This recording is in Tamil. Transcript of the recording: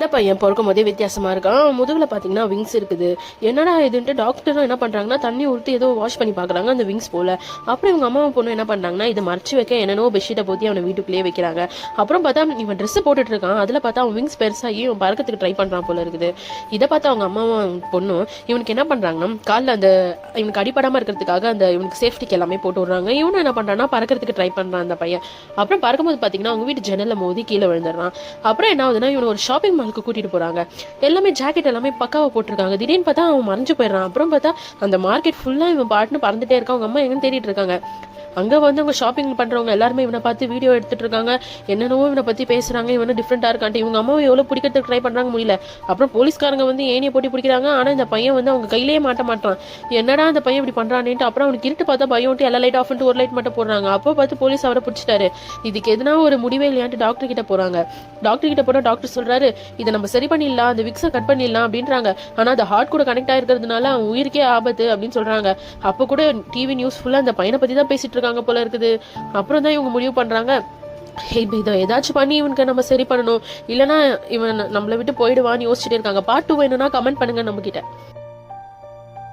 இந்த பையன் பிறக்கும் போதே வித்தியாசமா இருக்கான். முதுகுல பாத்தீங்கன்னா விங்ஸ் இருக்குது. என்னடா இதுன்ட்டு டாக்டரும் என்ன பண்றாங்கன்னா தண்ணி ஊற்றி ஏதோ வாஷ் பண்ணி பாக்குறாங்க அந்த விங்ஸ் போல. அப்புறம் இவங்க அம்மா பொண்ணு என்ன பண்றாங்கன்னா இதை மறைச்சு வைக்க என்னென்னோ பெட்ஷீட்டை போத்தி அவனை வீட்டுக்குள்ளேயே வைக்கிறாங்க. அப்புறம் பார்த்தா இவன் ட்ரெஸ் போட்டுட்டு இருக்கான். அதுல பார்த்தா அவன் விங்ஸ் பெருசாகி இவன் பறக்கிறதுக்கு ட்ரை பண்றான் போல இருக்குது. இதை பார்த்தா அவங்க அம்மாவும் பொண்ணும் இவனுக்கு என்ன பண்றாங்கன்னா காலில் அந்த இவனுக்கு அடிப்படாம இருக்கிறதுக்காக அந்த இவனுக்கு சேஃப்டிக்கு எல்லாமே போட்டு விடுறாங்க. இவனும் என்ன பண்றான்னா பறக்கிறதுக்கு ட்ரை பண்றான் அந்த பையன். அப்புறம் பறக்கும்போது பாத்தீங்கன்னா அவங்க வீட்டு ஜன்னல்ல மோதி கீழே விழுந்துடுறான். அப்புறம் என்ன ஆகுதுன்னா இவன் ஒரு ஷாப்பிங் மாலுக்கு கூட்டிட்டு போறாங்க. எல்லாமே ஜாக்கெட் எல்லாமே பக்காவா போட்டிருக்காங்க. திடீர்னு பார்த்தா அவன் மறைஞ்சு போயிடுறான். அப்புறம் பார்த்தா அந்த மார்க்கெட் ஃபுல்லா இவன் பாட்டுன்னு பறந்துட்டே இருக்கான். அவங்க அம்மா எங்கன்னு தேடிட்டு இருக்காங்க. அங்க வந்து அவங்க ஷாப்பிங் பண்றவங்க எல்லாருமே இவனை பார்த்து வீடியோ எடுத்துட்டு இருக்காங்க. என்னென்னவோ இவனை பத்தி பேசுறாங்க. இவனு டிஃப்ரெண்டா இருக்கான்ட்டு இவங்க அம்மாவை எவ்வளவு பிடிக்கிறதுக்கு ட்ரை பண்றாங்க, முடியல. அப்புறம் போலீஸ்காரங்க வந்து ஏனியை போட்டி பிடிக்கிறாங்க. ஆனா இந்த பையன் வந்து அவங்க கையிலேயே மாட்ட மாட்டான். என்னடா அந்த பையன் இப்படி பண்றான்ட்டு அப்புறம் அவனுக்கு இருட்டு பார்த்தா பையன் விட்டு எல்லா லைட் ஆஃப் பண்ணிட்டு ஒரு லைட் மட்டும் போடுறாங்க. அப்போ பார்த்து போலீஸ் அவரை பிடிச்சிட்டாரு. இதுக்கு எதுனா ஒரு முடிவே இல்லையான்ட்டு டாக்டர் கிட்ட போறாங்க. டாக்டர் கிட்ட போனா டாக்டர் சொல்றாரு இதை நம்ம சரி பண்ணிடலாம், அந்த விக்ஸை கட் பண்ணிடலாம் அப்படின்றாங்க. ஆனா அந்த ஹார்ட் கூட கனெக்ட் ஆயிருக்கிறதுனால அவன் உயிருக்கே ஆபத்து அப்படின்னு சொல்றாங்க. அப்போ கூட டிவி நியூஸ் ஃபுல்லா அந்த பையனை பத்தி தான் பேசிட்டு இருக்காங்க போல இருக்குது. அப்புறம் தான் இவங்க முடிவு பண்றாங்க இதை ஏதாச்சும் பண்ணி இவனுக்கு நம்ம சரி பண்ணணும், இல்லைன்னா இவன் நம்மளை விட்டு போயிடுவான்னு யோசிச்சுட்டே இருக்காங்க. பார்ட் 2 வேணும்னா கமெண்ட் பண்ணுங்க நம்ம கிட்ட.